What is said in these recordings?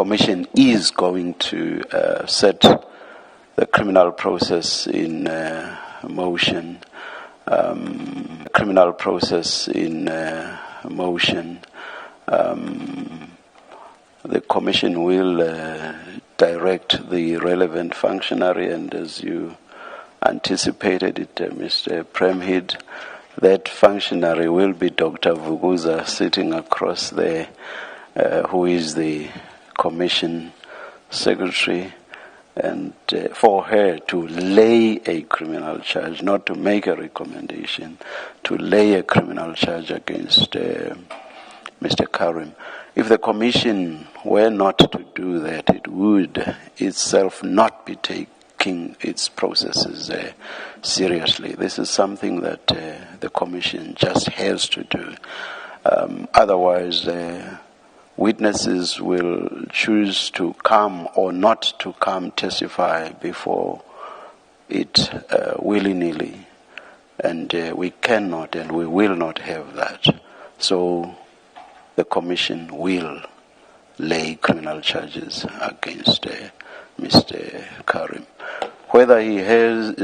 Commission is going to set the criminal process in motion. Criminal process in motion. The Commission will direct the relevant functionary, and as you anticipated it, Mr. Premhid, that functionary will be Dr. Vuguza, sitting across there, who is the Commission Secretary, and for her to lay a criminal charge, not to make a recommendation, to lay a criminal charge against Mr. Karim. If the Commission were not to do that, it would itself not be taking its processes seriously. This is something that the Commission just has to do. Otherwise, witnesses will choose to come or not to come testify before it willy-nilly. And we cannot and we will not have that. So the Commission will lay criminal charges against Mr. Karim. Whether he has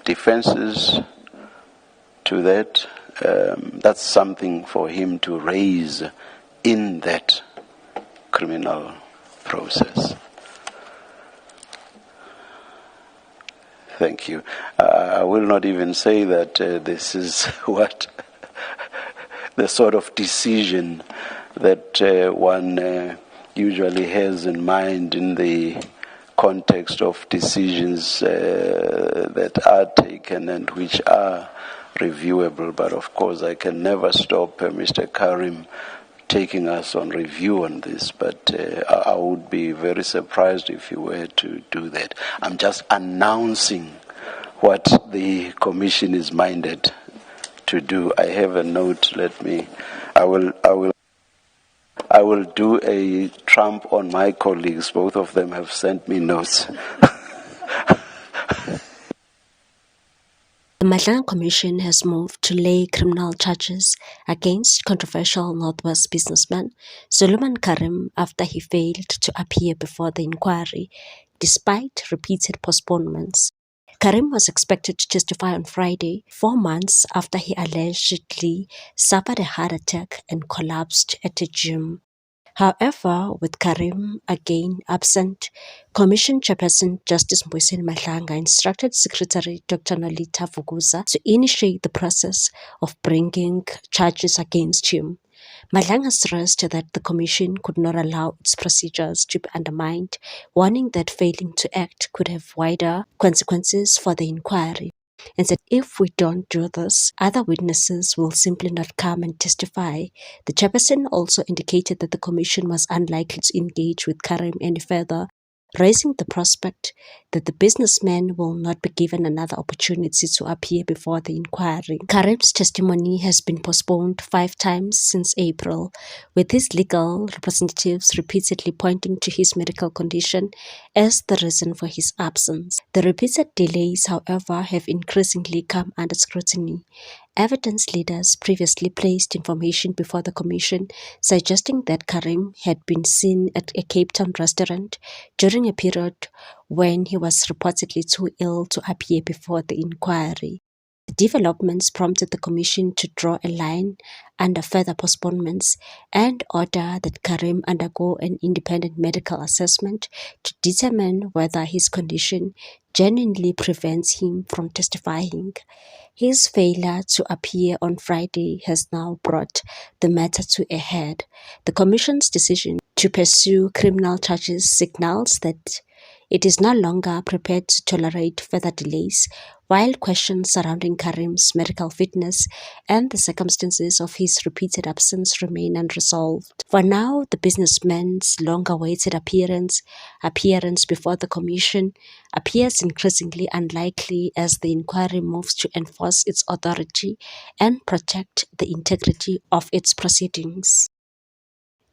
defenses to that, that's something for him to raise in that criminal process. Thank you. I will not even say that this is what the sort of decision that one usually has in mind in the context of decisions that are taken and which are reviewable. But of course, I can never stop Mr. Karim taking us on review on this, but I would be very surprised if he were to do that. I'm just announcing what the Commission is minded to do. I have a note. I will do a trump on my colleagues. Both of them have sent me notes. The Madlang Commission has moved to lay criminal charges against controversial Northwest businessman Suleiman Karim after he failed to appear before the inquiry despite repeated postponements. Karim was expected to testify on Friday, 4 months after he allegedly suffered a heart attack and collapsed at a gym. However, with Karim again absent, Commission Chairperson Justice Mbuyiseni Madlanga instructed Secretary Dr. Nolita Vuguza to initiate the process of bringing charges against him. Madlanga stressed that the Commission could not allow its procedures to be undermined, warning that failing to act could have wider consequences for the inquiry, and said if we don't do this, other witnesses will simply not come and testify. The chairperson also indicated that the Commission was unlikely to engage with Karim any further, raising the prospect that the businessman will not be given another opportunity to appear before the inquiry. Karim's testimony has been postponed 5 times since April, with his legal representatives repeatedly pointing to his medical condition as the reason for his absence. The repeated delays, however, have increasingly come under scrutiny. Evidence leaders previously placed information before the Commission suggesting that Karim had been seen at a Cape Town restaurant during a period when he was reportedly too ill to appear before the inquiry. The developments prompted the Commission to draw a line under further postponements and order that Karim undergo an independent medical assessment to determine whether his condition genuinely prevents him from testifying. His failure to appear on Friday has now brought the matter to a head. The Commission's decision to pursue criminal charges signals that it is no longer prepared to tolerate further delays, while questions surrounding Karim's medical fitness and the circumstances of his repeated absence remain unresolved. For now, the businessman's long-awaited appearance before the Commission appears increasingly unlikely as the inquiry moves to enforce its authority and protect the integrity of its proceedings.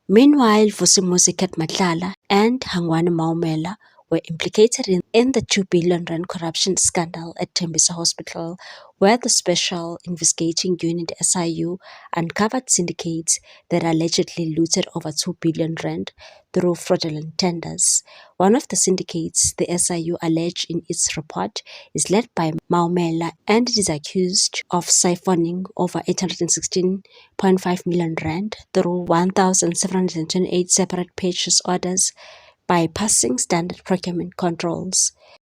Meanwhile, Vusimuzi Matlala and Hangwani Maumela were implicated in the 2 billion rand corruption scandal at Tembisa Hospital, where the Special Investigating Unit SIU uncovered syndicates that allegedly looted over 2 billion rand through fraudulent tenders. One of the syndicates the SIU alleged in its report is led by Maumela, and it is accused of siphoning over 816.5 million rand through 1,728 separate purchase orders, bypassing standard procurement controls.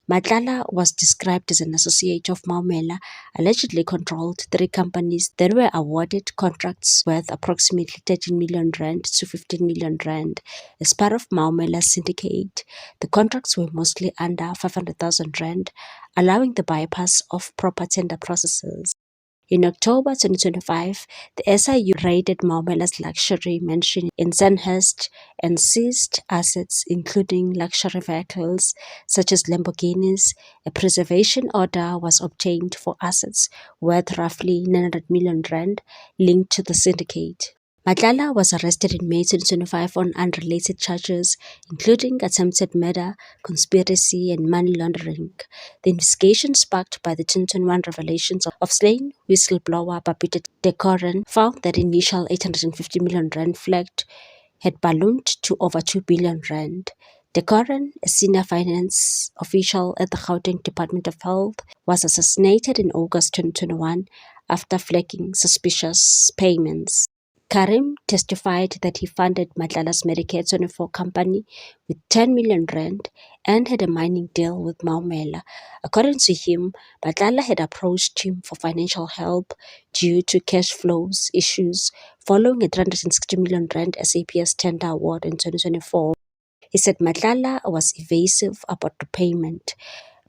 Matlala was described as an associate of Maumela, allegedly controlled 3 companies that were awarded contracts worth approximately 13 million rand to 15 million rand. As part of Maumela's syndicate, the contracts were mostly under 500,000 rand, allowing the bypass of proper tender processes. In October 2025, the SIU raided Maumela's luxury mansion in Sandhurst and seized assets including luxury vehicles such as Lamborghinis. A preservation order was obtained for assets worth roughly 900 million rand linked to the syndicate. Matlala was arrested in May 2025 on unrelated charges, including attempted murder, conspiracy, and money laundering. The investigation, sparked by the 2021 revelations of slain whistleblower Babita Dekoren, found that initial 850 million rand flagged had ballooned to over 2 billion rand. Dekoren, a senior finance official at the Gauteng Department of Health, was assassinated in August 2021 after flagging suspicious payments. Karim testified that he funded Matlala's Medicare 24 company with 10 million rand and had a mining deal with Maumela. According to him, Matlala had approached him for financial help due to cash flows issues following a 360 million rand SAPS tender award in 2024. He said Matlala was evasive about repayment,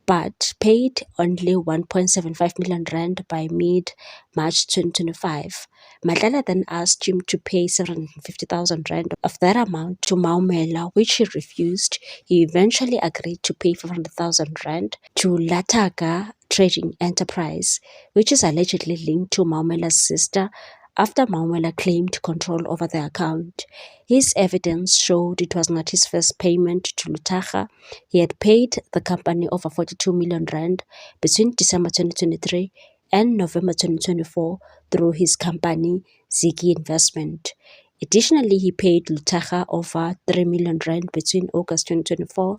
but paid only 1.75 million rand by mid-March 2025. Matlala then asked him to pay 750,000 rand of that amount to Maumela, which he refused. He eventually agreed to pay 500,000 rand to Lataga Trading Enterprise, which is allegedly linked to Maumela's sister, after Maumela claimed control over the account. His evidence showed it was not his first payment to Lutaga. He had paid the company over 42 million rand between December 2023 and November 2024 through his company, Ziggy Investment. Additionally, he paid Lutaga over 3 million rand between August 2024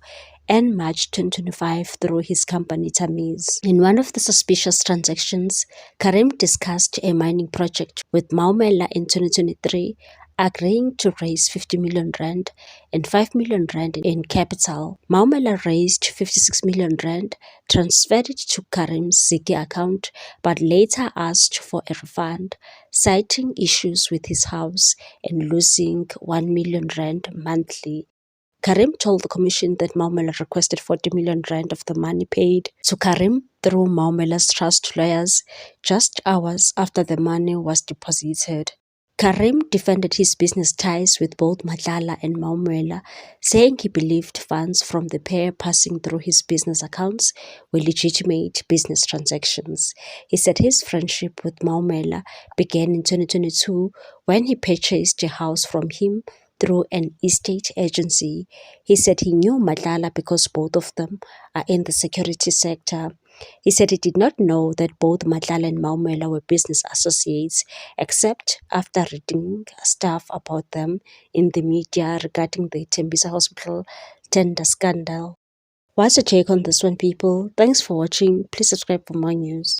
and March 2025 through his company Tamiz. In one of the suspicious transactions, Karim discussed a mining project with Maumela in 2023, agreeing to raise 50 million rand and 5 million rand in capital. Maumela raised 56 million rand, transferred it to Karim's Ziggy account, but later asked for a refund, citing issues with his house and losing 1 million rand monthly. Karim told the commission that Maumela requested 40 million rand of the money paid to Karim through Maumela's trust lawyers just hours after the money was deposited. Karim defended his business ties with both Matlala and Maumela, saying he believed funds from the pair passing through his business accounts were legitimate business transactions. He said his friendship with Maumela began in 2022 when he purchased a house from him through an estate agency. He said he knew Matlala because both of them are in the security sector. He said he did not know that both Matlala and Maumela were business associates, except after reading stuff about them in the media regarding the Tembisa Hospital tender scandal. What's your take on this one, people? Thanks for watching. Please subscribe for more news.